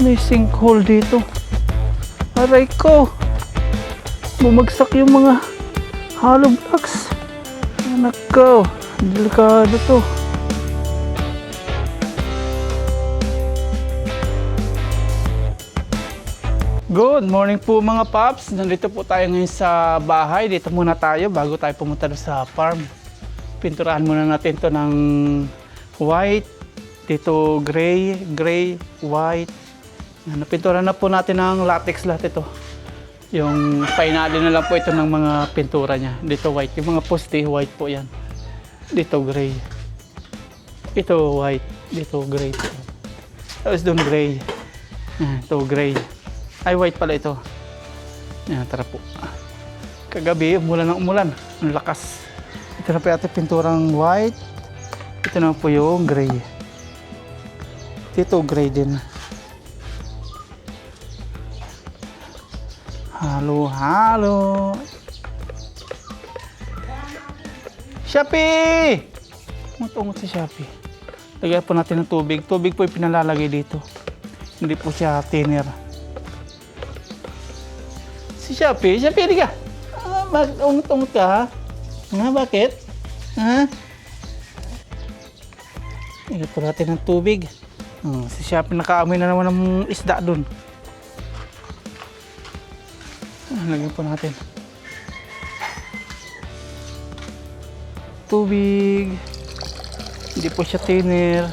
May sinkhole dito. Aray ko. Bumagsak yung mga hollow blocks. Anak ko. Delikado to. Good morning po mga paps. Nandito po tayo ngayon sa bahay. Dito muna tayo bago tayo pumunta sa farm. Pinturahan muna natin to ng white. Dito gray, white. Napinturahan na po natin ng latex lahat ito. Yung finale na lang po ito ng mga pintura niya. Dito white. Yung mga poste, white po yan. Dito gray. Ito white. Dito gray. Tapos doon gray. Ito gray. Ay, white pala ito. Yan, tara po. Kagabi, umulan ng umulan. Ang lakas. Ito na po ating pinturang white. Ito na po yung gray. Dito gray din. Halo. Shopee! Ungot si Shopee. Lagyan po natin ng tubig. Tubig po yung pinalalagay dito. Hindi po siya thinner. Si Shopee, di ka? Ungot ka ha? Bakit? Ha? Lagyan po natin ng tubig. Si Shopee nakaamoy na naman ng isda dun. Lagyan po natin. Tubig. Hindi po siya thinner.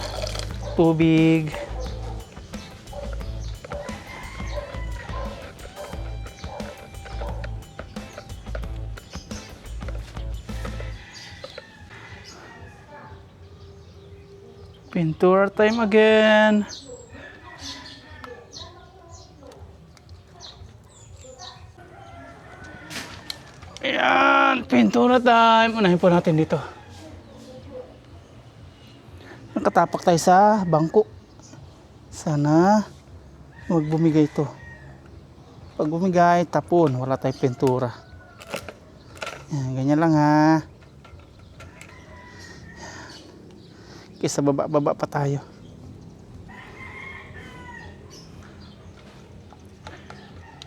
Tubig. Pintura time again. Ayan, pintura time. Unahin po natin dito. Nakatapak tayo sa bangko. Sana huwag bumigay ito. Pag bumigay, tapon. Wala tayong pintura. Ayan, ganyan lang ha. Kisa baba pa tayo.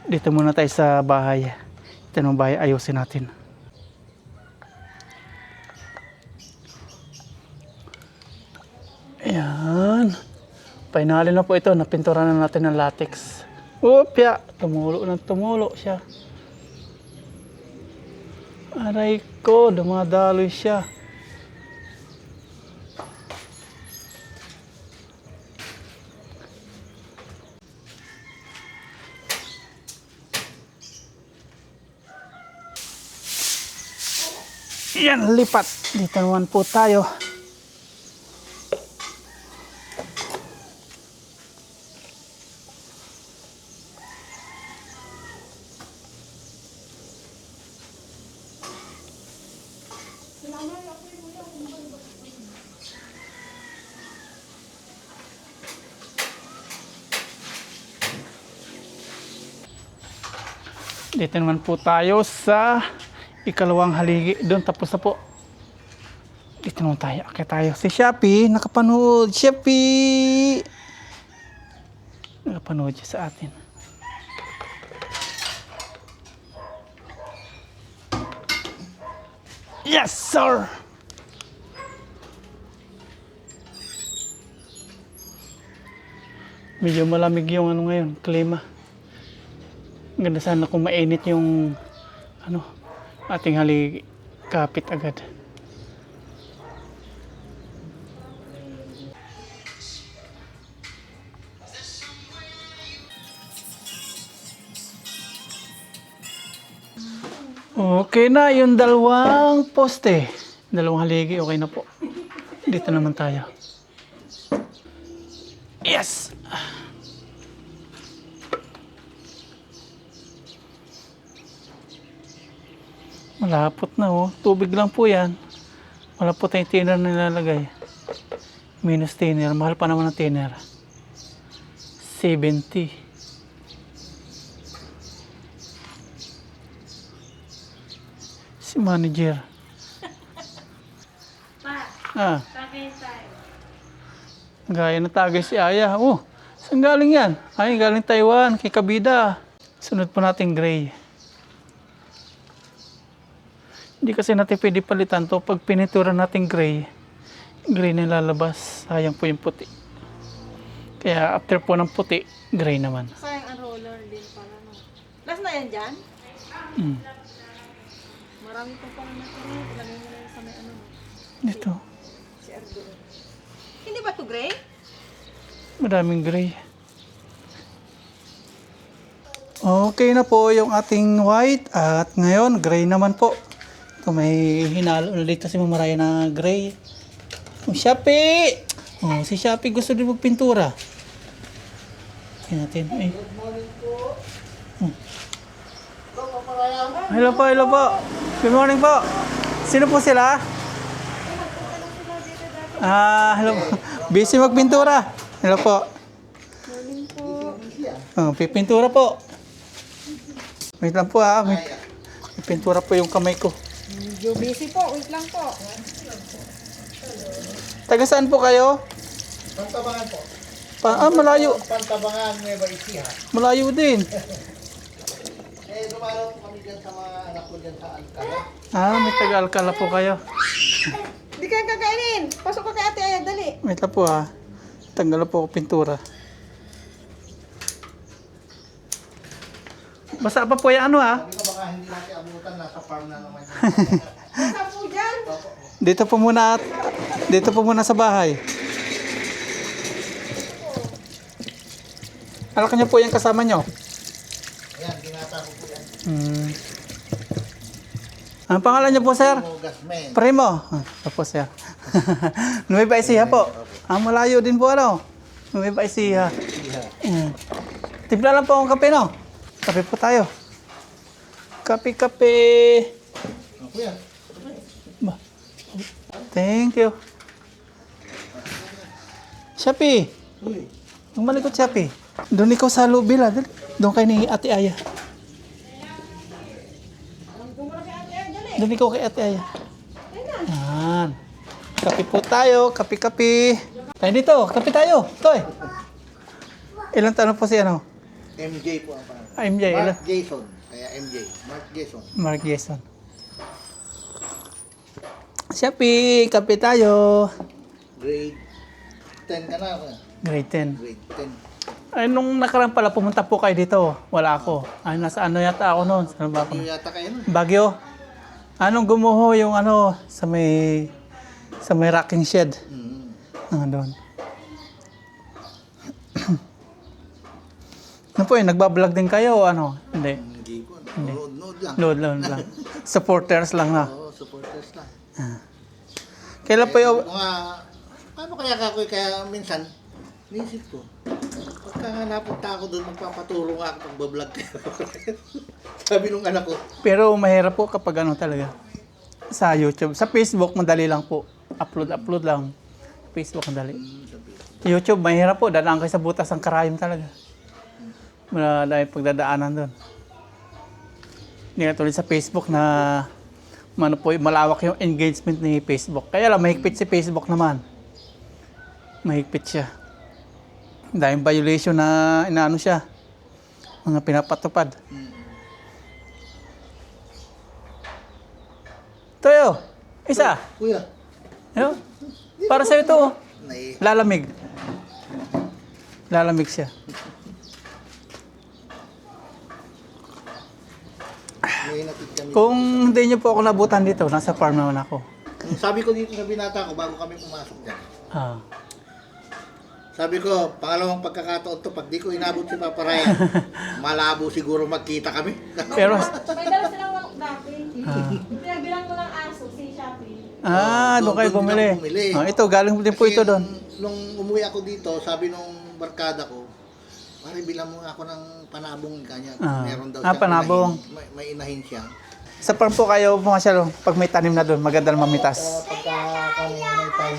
Dito muna tayo sa bahay. Ito ng bahay, ayusin natin. Ayan. Finally na po ito. Napintura na natin ng latex. Opya! Tumulo siya. Aray ko, dumadaloy siya. Yan, lipat. Dito naman po tayo. Dito naman po tayo sa ikalawang haligi. Doon tapos na po. Dito naman tayo. Okay tayo. Si Shopee, nakapanood. Shopee! Nakapanood siya sa atin. Yes, sir! Medyo malamig yung ano ngayon, klima. Ganda sana kung mainit yung ating haligi, kapit agad. Okay na yung dalawang poste. Dalawang haligi, okay na po. Dito naman tayo. Yes! Malapot na oh. Tubig lang po yan. Wala po tayong thinner na nilalagay. Minus thinner. Mahal pa naman ang thinner. 70. Si manager. Pa, Ah, tagay tayo. gaya na tagay si Aya. Oh, Saan galing yan? Ay, galing Taiwan, kay Kabida. Sunod po natin gray. Hindi kasi natin pwede palitan to. Pag pinitura natin gray, gray na lalabas. Sayang po yung puti. Kaya after po ng puti, gray naman. Sayang ang roller din pala, no? Last na yan dyan? Mm. Marami pong pala na ito. Ilagay mo na yun sa may ano. Dito, Si Ardo. Hindi ba ito gray? maraming gray. Okay na po yung ating white at ngayon gray naman po. Ito may hinalo ulit si Mama Raya na gray. Oh, Shopee! Oh, si Shopee gusto din magpintura. Tingnan natin. Ay. Hmm. Hello po, hello po. Good morning po. Sino po sila? Hello po. Busy magpintura. Hello po. Morning po. Oh, pipintura po. Wait lang po ha. May pintura po yung kamay ko. Medyo busy po. Wait lang po. Taga saan po kayo? Pantabangan po. Malayo. Pantabangan, Nueva Ecija. Malayo din. Dumalaw po kami dyan sa mga anak ko dyan sa Alcala. May taga-Alcala po kayo. Hindi ka kakainin. Pasok ka kay Ate Aya. Dali. Wait lang po ha. Tanggal po ako pintura. Basa pa po yung ano ha. Sabi ko baka hindi natin abutan, nasa farm na naman. Basta po dyan. Dito po muna sa bahay. Alak niyo po yung kasama niyo. Ayan, binata ko po yan. Ang pangalan niyo po, sir? Mo Gasmen. Primo. Tapos siya. Nueva Ecija po. Malayo din po ano. Nueva Ecija. Timpla lang po akong kape, no? Kape po tayo. Kape. Ako yan. Ba. Thank you. Shopee. Uy. Malikot Shopee. Doon ikaw sa lobby la. Doon kay ni Ate Aya. Doon ikaw kay Ate Aya. Yan. Kape po tayo. Kape. Tayo dito. Kape tayo. Toy. Ilang tanong po si ano? MJ po ang pangalan. MJ. Ilan? Mark Jason. Kaya MJ. Mark Jason. Mark Jason. Shopee. Kape tayo. Grade 10 ka na ako. Grade 10. Grade 10. Ay, nung nakaraan pala pumunta po kayo dito. Wala ako. Ay, nasa ano yata ako noon. Saan ba ako? Hindi yata kayo nun. Baguio. Anong gumuho yung ano sa may rocking shed. Doon. Ano po nagbablog din kayo o ano? Hindi. Hindi po. Nood lang. Load lang. Supporters lang na. Oo, supporters lang. Kailan po yung... Mga, paano kaya ako kaya minsan, nisip ko, pagka nga napunta ako doon, magpapatulong ako pag bablog kayo. Sabi nung anak ko, Pero mahirap po kapag ano talaga. Sa YouTube. Sa Facebook, madali lang po. Upload lang. Facebook, madali. YouTube, mahirap po. Dadaan kayo sa butas ng karayom talaga. Wala dahil pagdadaanan doon. Hindi ka tulad sa Facebook na malawak yung engagement ni Facebook. Kaya lang, mahigpit si Facebook naman. Mahigpit siya. Dahil violation na inaano siya. Mga pinapatupad. Toyo, isa. kuya, Yo. Para sa'yo ito. Oh. nai, Lalamig. Lalamig siya. nainatid kami. Kung hindi niyo po ako nabutan dito, nasa farm naman ako. Sabi ko dito sa binata ko, bago kami pumasok dyan. Ah. Sabi ko, pangalawang pagkakataon to, pag di ko inabot si Papa Ryan, malabo siguro magkita kami. Pero, May dala silang manok dati. ah, Pinabilang ko ng aso, si Shopee. doon kayo Doon bumili. din ako bumili. Ito, galing din po Kasi ito doon. Nung umuwi ako dito, sabi nung barkada ko, pare bilang mo ako ng panabong kanya. Meron daw siyang panabong. Inahin, may inahin siya. Sa farm po kayo pumasyal, pag may tanim na doon, maganda na mamitas. Pagka kami may time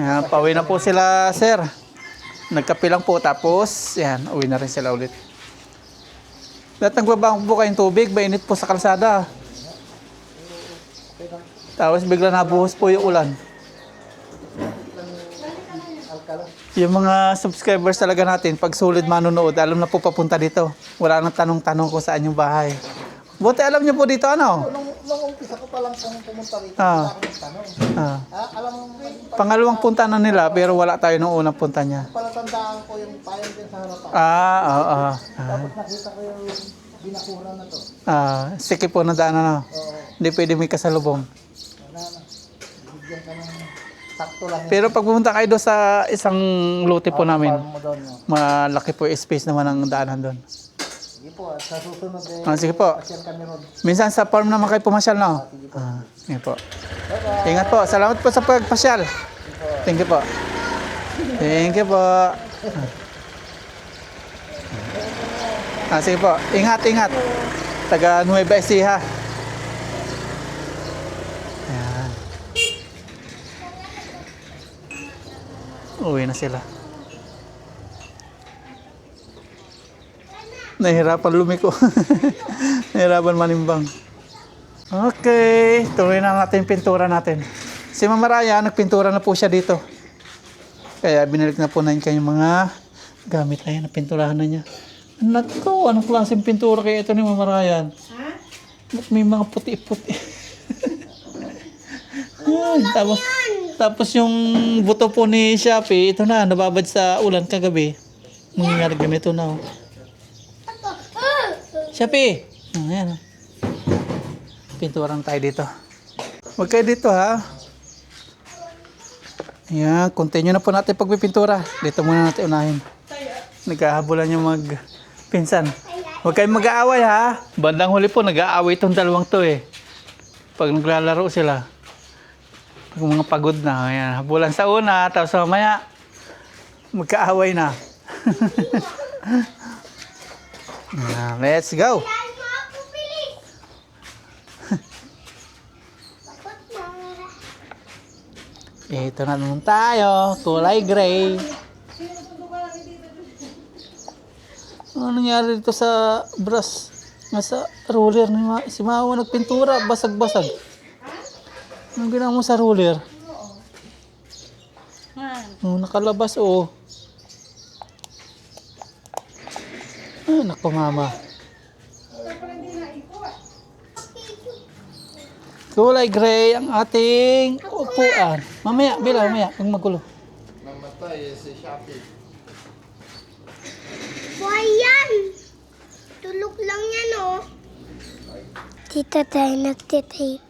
Yan, pauwi na po sila, sir. Nagkape lang po, tapos, yan, uwi na rin sila ulit. Lahat nagbabang po kayong tubig, mainit po sa kalsada. Tapos bigla nabuhos po yung ulan. Alcala. Yung mga subscribers talaga natin, pag sulit manonood, alam na po papunta dito. Wala nang tanong-tanong kung saan yung bahay. Buti alam niyo po dito ano? Nung umpisa ko pa lang pumunta rito, Ah. wala akong tanong. Ah. Alam mo, Pangalawang punta na nila, pero wala tayo nung unang punta niya. palatandaan ko yung payan din sa harapan. Oo. Tapos nakita ko yung binakuran na to. Sige po na daan na. Oo, Hindi pwede may kasalubong. wala na. Bigyan ka ng sakto lang yung Pero pag pumunta kayo doon sa isang lote po namin, farm mo doon. No? malaki po yung space naman ang daanan doon. Sige po, at sa susunod Sige po. pasyal kami ron. Minsan sa farm naman kayo pumasyal, no? Sige po. Bye-bye. Ingat po. Salamat po sa pagpasyal. Thank you po. Thank you po. Sige po. Ingat. Taga Nueva Ecija. Ayan. Uwi na sila. Nahihirapan lumiko. Nahihirapan manimbang. Okay, tuloy na natin yung pintura natin. Si Mama Raya, nagpintura na po siya dito. Kaya binalik na po na yung mga gamit na yan, napinturahan na niya. Nako, anong klaseng pintura kaya ito ni Mama Raya? Ba't may mga puti-puti? Ay, tapos yung buto po ni Shopee, ito na, nababad sa ulan kagabi. Nangyayari ganito na. Oh. Shopee! Ayan. Pinturan tayo dito. Huwag kayo dito ha. Ayan, continue na po natin pagpipintura. Dito muna natin unahin. Naghahabulan yung magpinsan. Huwag kayong mag-aaway ha. Bandang huli po, nag-aaway itong dalawang to eh. Pag naglalaro sila. Pag mga pagod na. Ayan, habulan sa una, tapos mamaya magkaaway na. Ayan, let's go. Ito na naman tayo. Kulay gray. Ano nangyari dito sa brush? Nasa roller ni si Mama nagpintura. Basag-basag. Anong ginawa mo sa roller? Nakalabas oh. Naku Mama. Kulay gray ang ating upuan. Mamaya, Bila, mamaya. Huwag magulo. Namatay si Shopee. Buhay yan! Tulog lang yan, oh. Dito tayo nagtitape.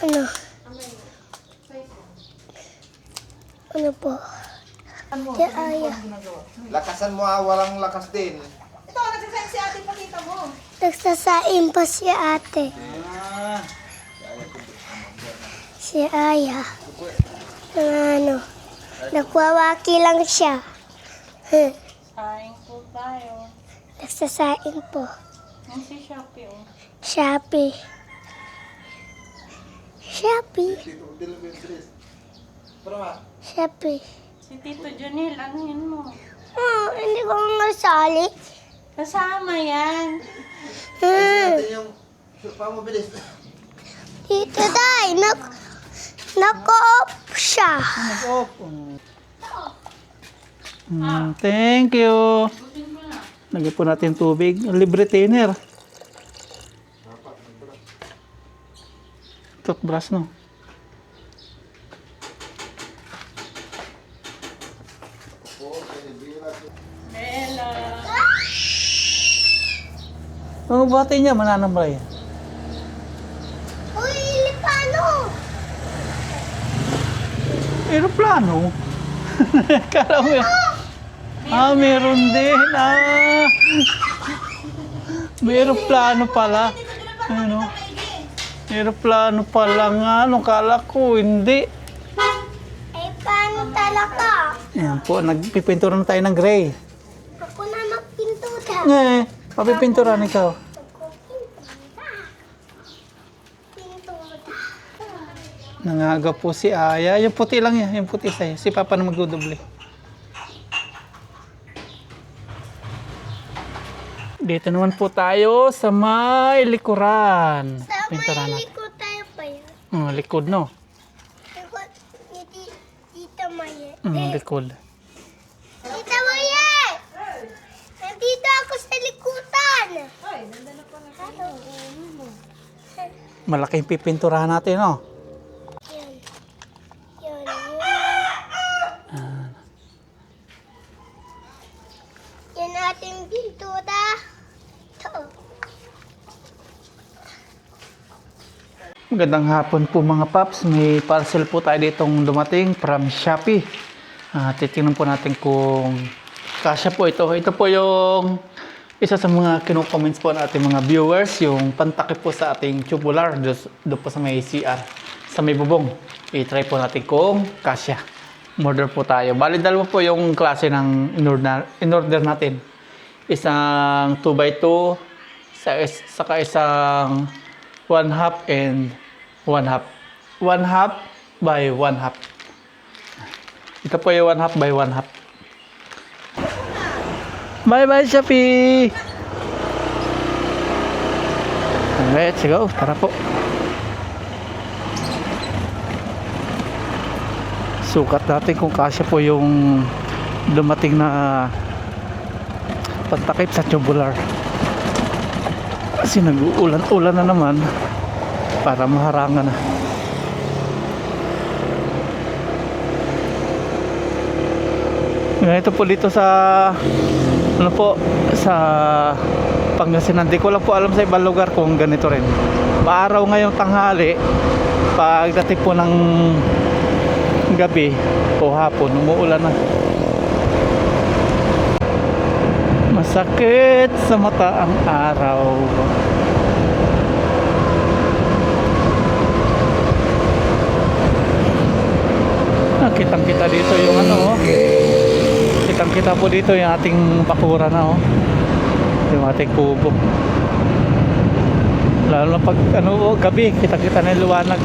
Ano? Ano po? Aya. Lakasan mo walang lakas din. Ito, nagsasayin si ate, pakita mo. Nagsasayin pa si ate. Si Aya. Ano? Nagwawaki lang siya. Saing po tayo. Nagsasayin po. Yung si Shopee, oh. Shopee. Shopee. Shopee. Si Tito Jonel, ano yun mo? Oh, hindi ko masali. Kasama yan. Yung pamabilis. Dito day, nag-off siya. Nag-off. Thank you. Lagyan po natin tubig. Libre thinner. Toothbrush, no? Bella. Ang bati niya, mananambay. Uy, lipano. Aeroplano. Kala mo yun. Meron din. May aeroplano pala. Ano? Aeroplano pala nga. Anong kala ko? Hindi. Eh, paano talaga? Ayan po, nagpipintura na tayo ng gray. Ako na magpintura. Papipinturan ikaw. Pintura. Nangaga po si Aya. Yung puti lang yan. Yung puti sa'yo. Si Papa na magdudoble. Dito naman po tayo sa may likuran. Sa Pinturan may natin. likod tayo pa yan. Likod, no? Likod, dito Likol. Tita Maye! Nandito ako sa likutan. Malaking pipinturahan natin, no? Yun. Yun. Yun ating pintura. Ito. Magandang hapon po mga paps. May parcel po tayo ditong dumating from Shopee. Titingnan po natin kung kasya po ito. Ito po yung isa sa mga kino-comments po ng ating mga viewers, yung pantakip po sa ating tubular doon po sa may CR, sa may bubong. I-try po natin kung kasya. Order po tayo. Bali, dalawa po yung klase ng in-order natin. Isang 2x2, saka isang 1/2 and 1/2. 1/2 by 1/2. Ito po yung 1/2 by 1/2. Bye-bye, Shopee! Let's go. Tara po. Sukat natin kung kasya po yung dumating na pantakip sa tubular. Kasi nag-uulan-ulan na naman para maharangan na. Ganito po dito sa sa Pangasinan. Di ko lang po alam sa ibang lugar kung ganito rin. Maaraw ngayong tanghali, pagdating po ng gabi o hapon, umuulan na. Masakit sa mata ang araw. Kitang-kita dito yung kitang-kita po dito yung ating bakura na yung ating kubo. Lalo na pag gabi, kitang-kita na yung liwanag.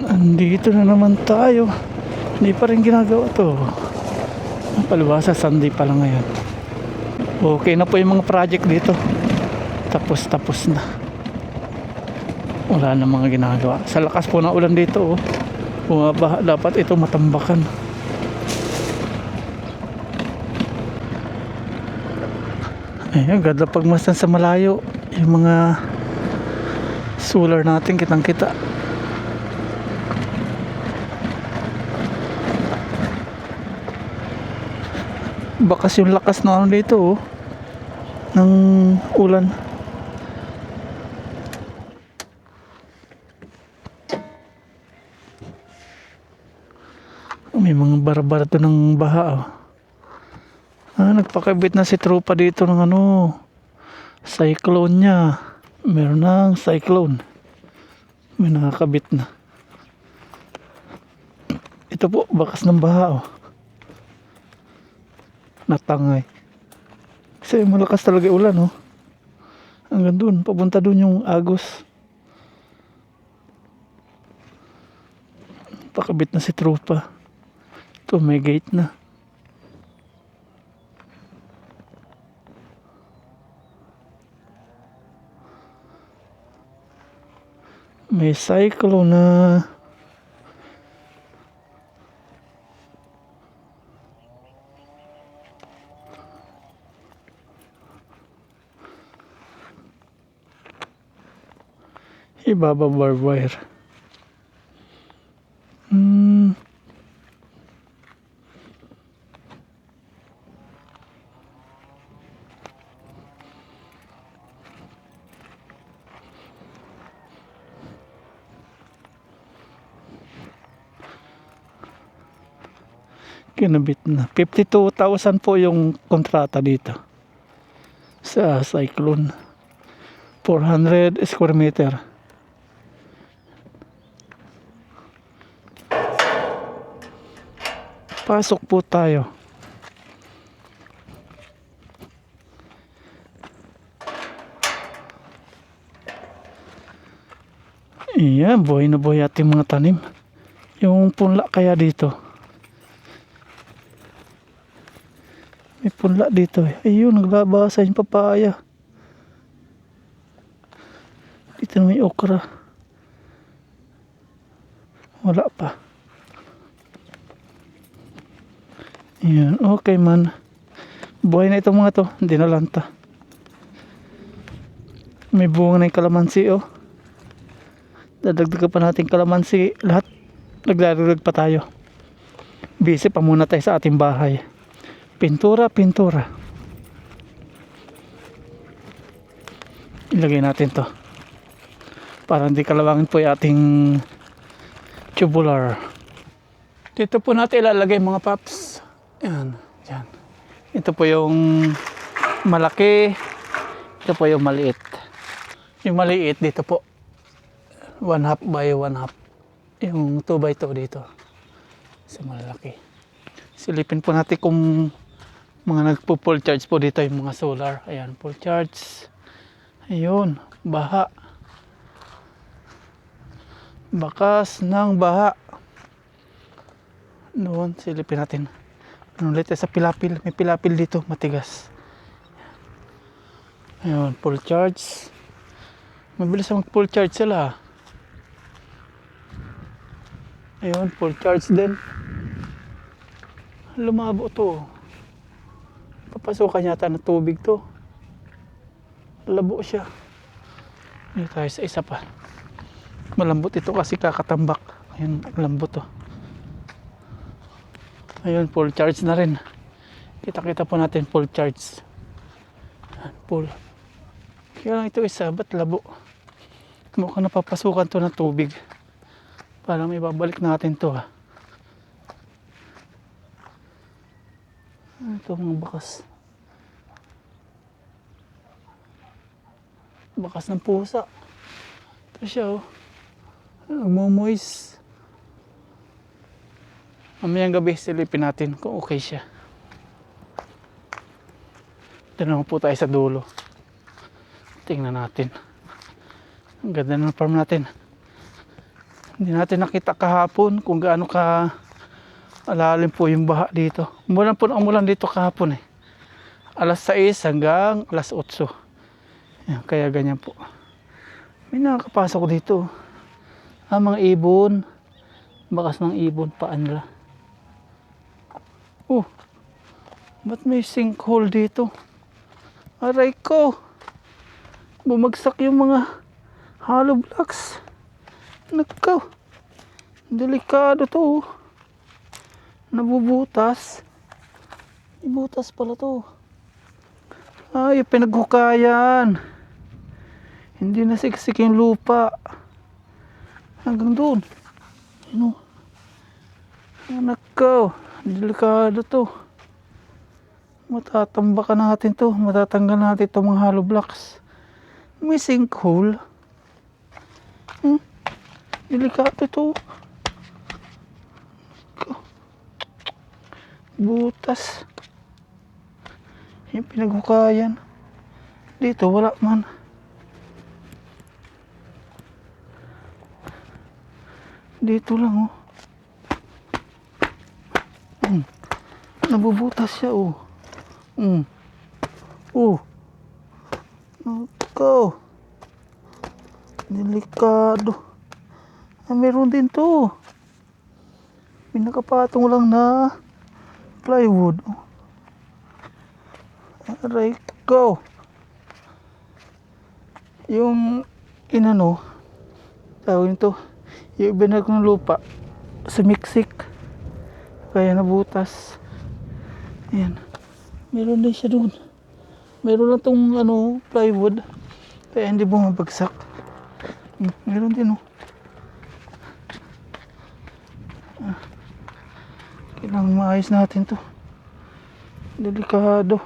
Andito na naman tayo. Hindi pa rin ginagawa to. Palibasa, Sunday pa lang ngayon. Okay na po yung mga project dito. Tapos na. Wala na mga ginagawa. Sa lakas po ng ulan dito, bumabaha, dapat ito matambakan. Ayan, ganda pagmasdan sa malayo. Yung mga solar natin, kitang-kita. Bakas yung lakas na dito ng ulan. May mga bara-bara to ng baha. Nagpakabit na si tropa dito ng cyclone niya. Meron ng cyclone. May nakakabit na. Ito po, bakas ng baha natangay. Kasi malakas talaga ulan hanggang doon, papunta doon yung Agos. Pakabit na si tropa. Ito may gate na. May cyclone na. Ibaba barbed wire. Kinabit na. 52,000 po yung kontrata dito sa cyclone. 400 square meter. Pasok po tayo. Iya, buhay na buhay ating mga tanim. Yung punla kaya dito. May punla dito Ayun, naglabasa yung papaya. Dito na may okra. Wala pa. Ayan, okay man. Buhay na itong mga to, hindi na lanta. May bunga na yung kalamansi oh. Dadagdagan pa natin kalamansi lahat. Nagdarurag pa tayo. Busy pa muna tayo sa ating bahay. Pintura. Ilagay natin to para hindi kalawangin po yung ating tubular. Dito po natin ilalagay mga paps. Yan. Ito po yung malaki. Ito po yung maliit. Yung maliit dito po 1/2 by 1/2. Yung 2 by 2 dito sa malaki. Silipin po natin kung mga nagpo-full charge po dito yung mga solar. Ayan, full charge. Ayun, baha. Bakas ng baha. Noon, silipin natin. Ano ulit sa pilapil. May pilapil dito, matigas. Ayun, full charge. Mabilis mag full charge sila. Ayun, full charge din. Lumabo to. Papasukan yata ng tubig to. Labo siya. Dito tayo sa isa pa. Malambot ito kasi kakatambak. Ayun, lambot to. Ayun, full charge na rin. Kita po natin full charge. Full. Kaya lang ito isa, ba't labo? Mukhang napapasukan to ng tubig. Para may babalik natin to ha. Ito mga bakas. Bakas ng pusa. Ito siya oh. Nagmo-moist. Mamayang gabi silipin natin kung okay siya. Doon naman po tayo sa dulo. Tingnan natin. Ang ganda ng farm natin. Hindi natin nakita kahapon kung gaano ka alalim po yung baha dito. Umulan po ng umulan dito kahapon eh. Alas 6 hanggang alas 8. Yan, kaya ganyan po. May nakakapasok dito. Mga ibon. Bakas ng ibon paan nila. Oh, ba't may sinkhole dito? Aray ko. Bumagsak yung mga hollow blocks. Nagkaw. Delikado to. Nabubutas. Ibutas pala to. Ay, pinaghukayan. Hindi nasiksik yung lupa. Hanggang doon. Ano? Anak ko. Delikado to. Matatambakan natin to. Matatanggal natin itong mga hollow blocks. May sinkhole. Delikado to. Butas. Yung pinaghukayan. Dito wala man. Dito lang oh. Nabubutas siya oh. Oh. Nako. Delikado. Meron din to. Pinakapatong lang na plywood. Aray ko. Yung inano tawag nito, yung ibinag ng lupa sumiksik kaya nabutas. Ayan, meron din siya doon. Meron lang tong ano plywood kaya hindi bumabagsak. Meron din oh. Kailangan maayos natin to. Delikado.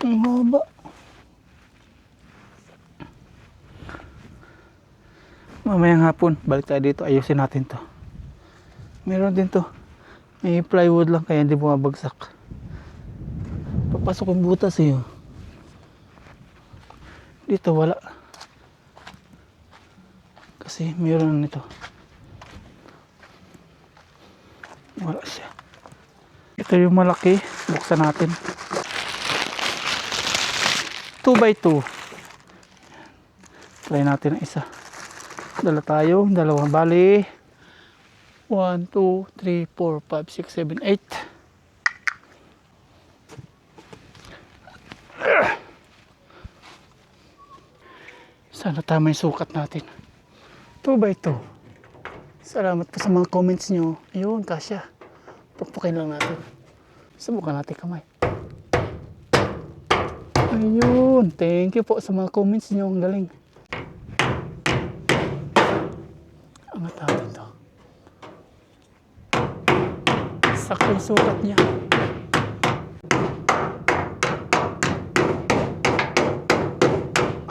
Ang haba. Mamayang hapon, balik tayo dito. Ayusin natin to. Meron din to. May plywood lang kaya hindi bumabagsak. Papasok yung butas eh. Dito wala. Kasi meron nito. Wala siya. Ito yung malaki. Buksan natin. 2x2. Try natin ang isa. Dala tayo. Dalawang bali. 1, 2, 3, 4, 5, 6, 7, 8. Sana tama yung sukat natin. 2 by 2. Salamat po sa mga comments nyo. Ayun, kasya. Pukpukin lang natin. Subukan natin kamay. Ayun, thank you po sa mga comments nyo. Ang galing. Angat natin to. Sakto yung sukat niya.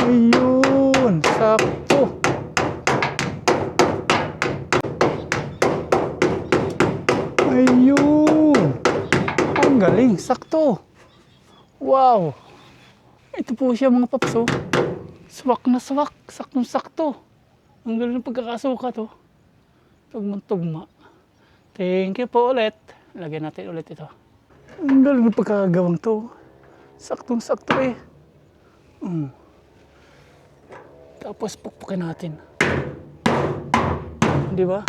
Ayun, sakto. Ayun. Ang galing, sakto. Wow. Ito po siya mga paps, oh. Swak na swak, saktong sakto. Ang galing ng pagkakasukat, oh. Tugma-tugma. Thank you po ulit. Lagyan natin ulit ito. Ang galing ng pagkakagawang to. Saktong sakto eh. Tapos pukpukin natin. Di ba?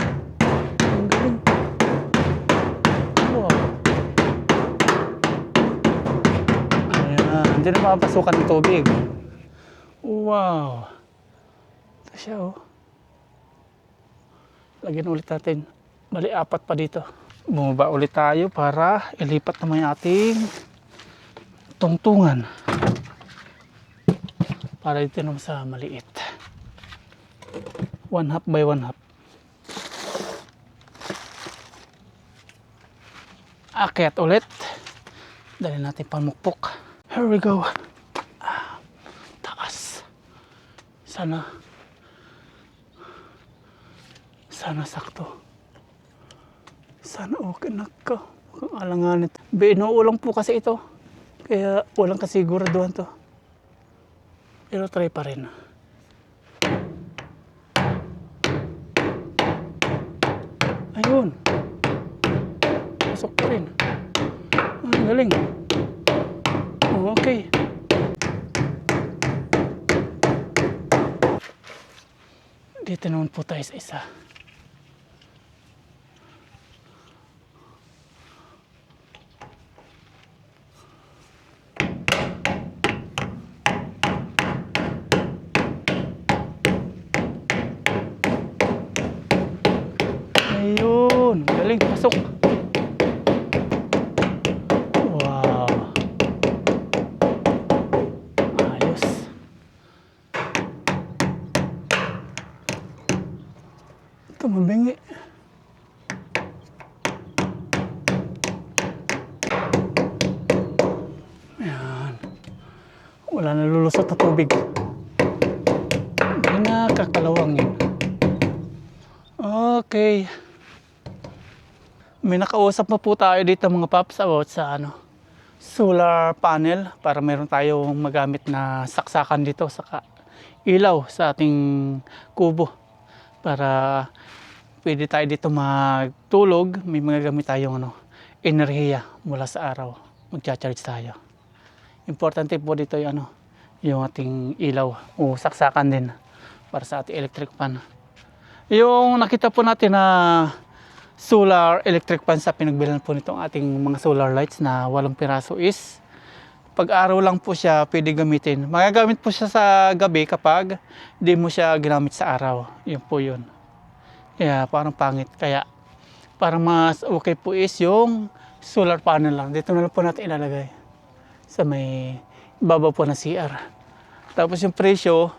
Ang galing. Wow. Ayan. Hindi na makapasukan ng tubig. Wow. Ito siya, oh. Lagyan ulit natin. Bali, 4 pa dito. Bumaba ulit tayo para ilipat naman yung ating tungtungan. Para dito naman sa maliit. 1/2 by 1/2. Akyat ulit. Dali natin pamukpok. Here we go. Taas. Sana sakto. Sana okay na ka. Mukhang alanganin. Binuulang po kasi ito. Kaya walang kasiguraduhan to. Pero try pa rin. Ayun. Pasok pa rin. Ang galing. Oh, okay. Dito naman po tayo sa isa. Ayun, galing, pasok. Wow. Ayos. Ito mabingi. Ayan. Wala na lulusot na tubig. Hindi na kakalawang yun. Okay. May nakausap na po tayo dito mga paps about sa solar panel para meron tayong magamit na saksakan dito sa ilaw sa ating kubo para pwede tayo dito magtulog, may magagamit tayong enerhiya mula sa araw, magcha-charge tayo. Importante po dito yung ating ilaw o saksakan din para sa ating electric fan. Yung nakita po natin na solar electric fan sa pinagbilan po nitong ating mga solar lights na 8 piraso is pag araw lang po siya pwede gamitin. Magagamit po siya sa gabi kapag di mo siya ginamit sa araw. Yun po yun. Kaya parang pangit. Kaya parang mas okay po is yung solar panel lang. Dito na lang po natin ilalagay sa may baba po na CR. Tapos yung presyo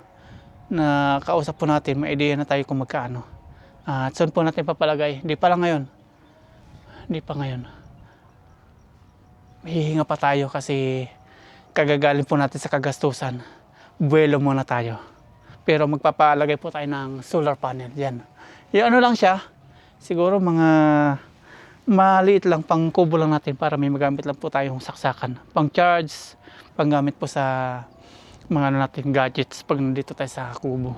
na kausap po natin, may idea na tayo kung magkano. At saan po natin papalagay? Hindi pa lang ngayon. Hindi pa ngayon. Hihinga pa tayo kasi kagagaling po natin sa kagastusan. Buwelo muna tayo. Pero magpapalagay po tayo ng solar panel. Yan. Yung lang siya, siguro mga maliit lang, pang kubo lang natin para may magamit lang po tayong saksakan. Pang charge, pang gamit po sa mga natin gadgets pag nandito tayo sa kubo.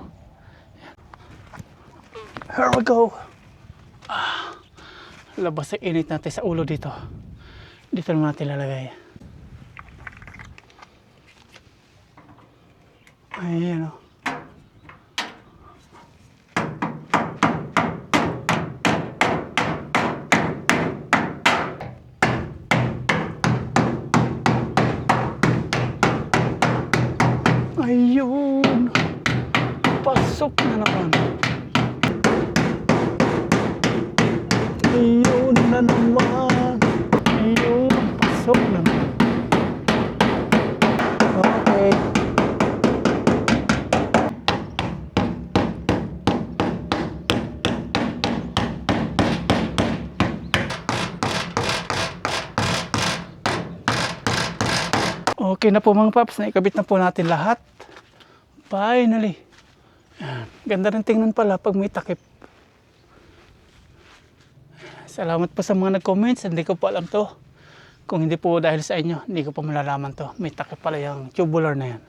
Here we go. Labas sa init natin sa ulo dito. Dito naman natin lalagay. Ayan o. Ayun. Pasok na naman. Ayun na naman. Ayun. Pasok na naman. Okay. Okay na po mga paps, naikabit na po natin lahat. Finally. Yan. Ganda rin tingnan pala pag may takip. Salamat po sa mga nag-comments, hindi ko po alam to. Kung hindi po dahil sa inyo, hindi ko po malalaman to. May takip pala yung tubular na yan.